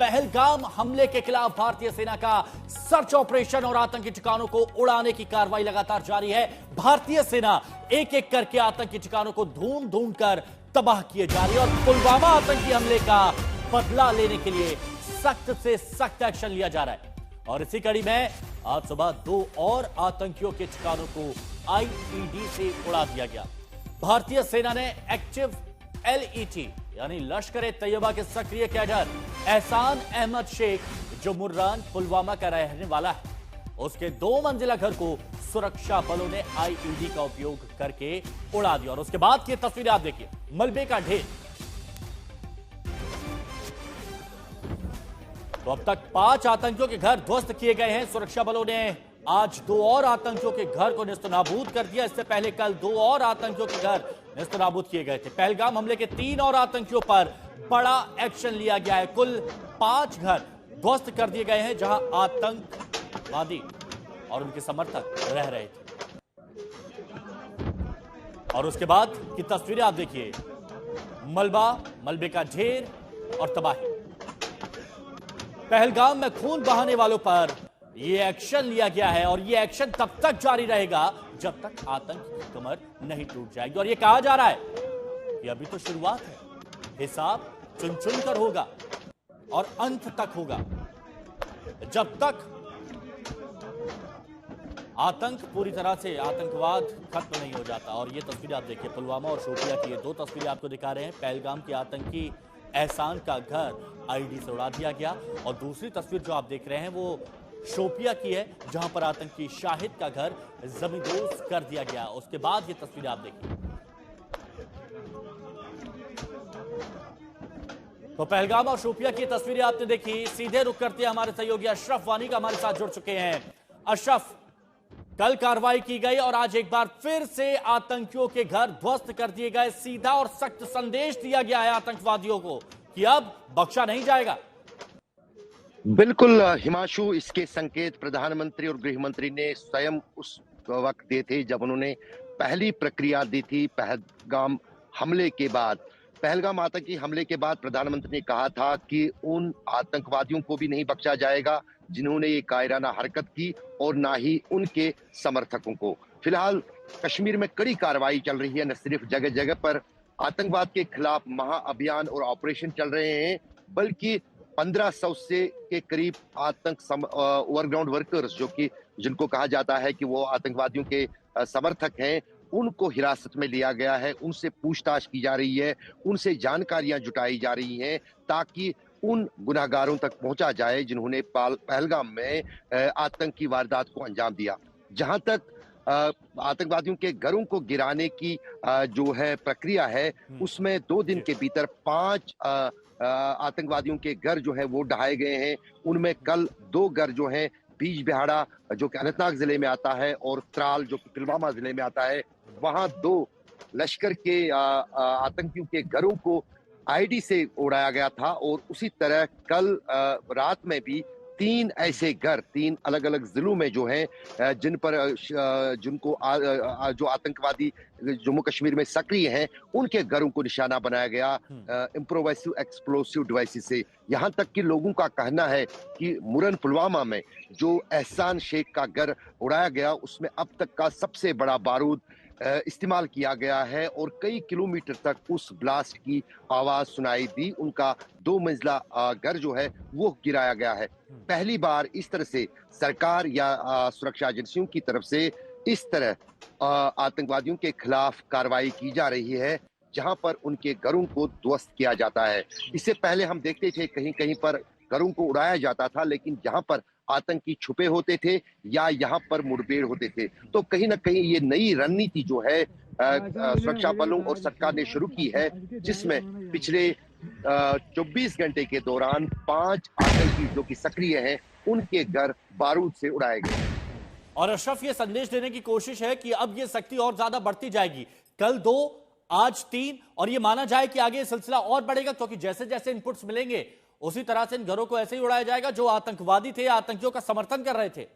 पहलगाम हमले के खिलाफ भारतीय सेना का सर्च ऑपरेशन और आतंकी ठिकानों को उड़ाने की कार्रवाई लगातार जारी है। भारतीय सेना एक एक करके आतंकी ठिकानों को ढूंढ ढूंढ कर तबाह किए जा रही है और पुलवामा आतंकी हमले का बदला लेने के लिए सख्त से सख्त एक्शन लिया जा रहा है। और इसी कड़ी में आज सुबह 2 और आतंकियों के ठिकानों को आईईडी से उड़ा दिया गया। भारतीय सेना ने एक्टिव एलईटी यानी लश्कर तैयबा के सक्रिय कैडर एहसान अहमद शेख, जो मुर्रान पुलवामा का रहने वाला है, उसके 2 मंजिला घर को सुरक्षा बलों ने आईईडी का उपयोग करके उड़ा दिया। और उसके बाद की तस्वीरें आप देखिए, मलबे का ढेर। तो अब तक 5 आतंकियों के घर ध्वस्त किए गए हैं। सुरक्षा बलों ने आज 2 और आतंकियों के घर को नेस्तनाबूद कर दिया। इससे पहले कल 2 और आतंकियों के घर नेस्तनाबूद किए गए थे। पहलगाम हमले के 3 और आतंकियों पर बड़ा एक्शन लिया गया है। कुल 5 घर ध्वस्त कर दिए गए हैं जहां आतंकवादी और उनके समर्थक रह रहे थे। और उसके बाद की तस्वीरें आप देखिए, मलबे का ढेर और तबाही। पहलगाम में खून बहाने वालों पर यह एक्शन लिया गया है और यह एक्शन तब तक जारी रहेगा जब तक आतंक की कमर नहीं टूट जाएगी। और यह कहा जा रहा है कि अभी तो शुरुआत है, हिसाब चुन चुन कर होगा और अंत तक होगा। जब तक आतंक पूरी तरह से, आतंकवाद खत्म नहीं हो जाता। और ये तस्वीरें आप देखिए, पुलवामा और शोपिया की ये 2 तस्वीरें आपको दिखा रहे हैं। पहलगाम के आतंकी एहसान का घर आईडी से उड़ा दिया गया और दूसरी तस्वीर जो आप देख रहे हैं वो शोपिया की है, जहां पर आतंकी शाहिद का घर जमींदोज कर दिया गया। उसके बाद ये तस्वीरें आप देखिए। तो पहलगाम और शोपिया की तस्वीरें आपने देखी। सीधे रुख करते हैं हमारे सहयोगी अशरफ वानी का हमारे साथ जुड़ चुके हैं। अशरफ, कल कार्रवाई की गई और आज एक बार फिर से आतंकियों के घर ध्वस्त कर दिए गए। सीधा और सख्त संदेश दिया गया है आतंकवादियों को कि अब बख्शा नहीं जाएगा। बिल्कुल हिमांशु, इसके संकेत प्रधानमंत्री और गृह मंत्री ने स्वयं उस वक्त दिए थे जब उन्होंने पहली प्रक्रिया दी थी पहलगाम हमले के बाद। पहलगाम आतंकी हमले के बाद प्रधानमंत्री ने कहा था कि उन आतंकवादियों को भी नहीं बख्शा जाएगा जिन्होंने ये कायराना हरकत की और ना ही उनके समर्थकों को। फिलहाल कश्मीर में कड़ी कार्रवाई चल रही है। न सिर्फ जगह जगह पर आतंकवाद के खिलाफ महाअभियान और ऑपरेशन चल रहे हैं, बल्कि 1500 से के करीब ओवरग्राउंड वर्कर्स, जो कि जिनको कहा जाता है कि वो आतंकवादियों के समर्थक हैं, उनको हिरासत में लिया गया है। उनसे पूछताछ की जा रही है, उनसे जानकारियां जुटाई जा रही हैं ताकि उन गुनाहगारों तक पहुंचा जाए जिन्होंने पहलगाम में आतंकी वारदात को अंजाम दिया। जहां तक आतंकवादियों के घरों को गिराने की जो है प्रक्रिया है, उसमें 2 दिन के भीतर 5 आतंकवादियों के घर जो है वो ढहाए गए हैं। उनमें कल 2 घर जो हैं बीजबिहाड़ा, जो कि अनंतनाग जिले में आता है, और त्राल, जो कि पुलवामा जिले में आता है, वहां 2 लश्कर के आतंकियों के घरों को आईडी से उड़ाया गया था। और उसी तरह कल रात में भी 3 ऐसे घर 3 अलग अलग जिलों में जो हैं जिन पर जिनको जो आतंकवादी जम्मू कश्मीर में सक्रिय हैं, उनके घरों को निशाना बनाया गया इम्प्रोवाइसिव एक्सप्लोसिव डिवाइसेस से। यहाँ तक कि लोगों का कहना है कि मुरन पुलवामा में जो एहसान शेख का घर उड़ाया गया, उसमें अब तक का सबसे बड़ा बारूद इस्तेमाल किया गया है और कई किलोमीटर तक उस ब्लास्ट की आवाज सुनाई दी। उनका 2 मंजिला घर जो है वो गिराया गया है। पहली बार इस तरह से सरकार या सुरक्षा एजेंसियों की तरफ से इस तरह आतंकवादियों के खिलाफ कार्रवाई की जा रही है, जहां पर उनके घरों को ध्वस्त किया जाता है। इससे पहले हम देखते थे कहीं कहीं पर घरों को उड़ाया जाता था, लेकिन जहां पर आतंकी छुपे होते थे या यहाँ पर मुठभेड़ होते थे। तो कहीं ना कहीं ये नई रणनीति जो है सुरक्षा बलों और सरकार ने शुरू की है, जिसमें पिछले 24 घंटे के दौरान 5 आतंकी जो कि सक्रिय हैं, उनके घर बारूद से उड़ाए गए। और अशरफ, ये संदेश देने की कोशिश है कि अब ये सख्ती और ज्यादा बढ़ती जाएगी। कल 2, आज 3, और ये माना जाए कि आगे सिलसिला और बढ़ेगा, क्योंकि जैसे जैसे इनपुट्स मिलेंगे उसी तरह से इन घरों को ऐसे ही उड़ाया जाएगा जो आतंकवादी थे, आतंकियों का समर्थन कर रहे थे।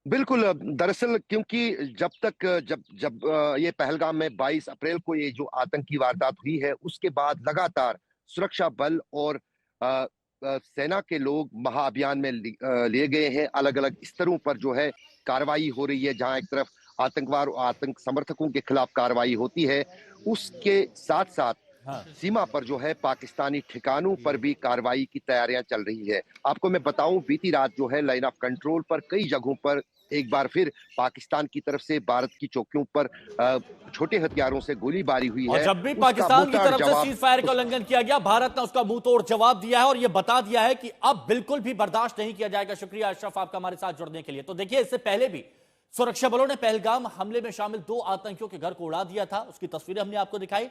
बिल्कुल, दरअसल क्योंकि जब ये पहलगाम में 22 अप्रैल को ये जो आतंकी वारदात हुई है, उसके बाद लगातार सुरक्षा बल और सेना के लोग महाअभियान में लिए गए हैं। अलग अलग स्तरों पर जो है कार्रवाई हो रही है। जहां एक तरफ आतंकवाद और आतंक समर्थकों के खिलाफ कार्रवाई होती है, उसके साथ साथ हाँ। सीमा पर जो है पाकिस्तानी ठिकानों पर भी कार्रवाई की तैयारियां चल रही है। आपको मैं बताऊं, बीती रात जो है लाइन ऑफ कंट्रोल पर कई जगहों पर एक बार फिर पाकिस्तान की तरफ से भारत की चौकियों पर छोटे हथियारों से गोलीबारी हुई और है। जब भी उसका पाकिस्तान की मुंहतोड़ तरफ से जवाब सीज फायर का उल्लंघन किया गया, भारत ने उसका मुंह तोड़ जवाब दिया है और यह बता दिया है कि अब बिल्कुल भी बर्दाश्त नहीं किया जाएगा। शुक्रिया अशरफ आपका हमारे साथ जुड़ने के लिए। तो देखिए, इससे पहले भी सुरक्षा बलों ने पहलगाम हमले में शामिल 2 आतंकियों के घर को उड़ा दिया था। उसकी तस्वीरें हमने आपको दिखाई।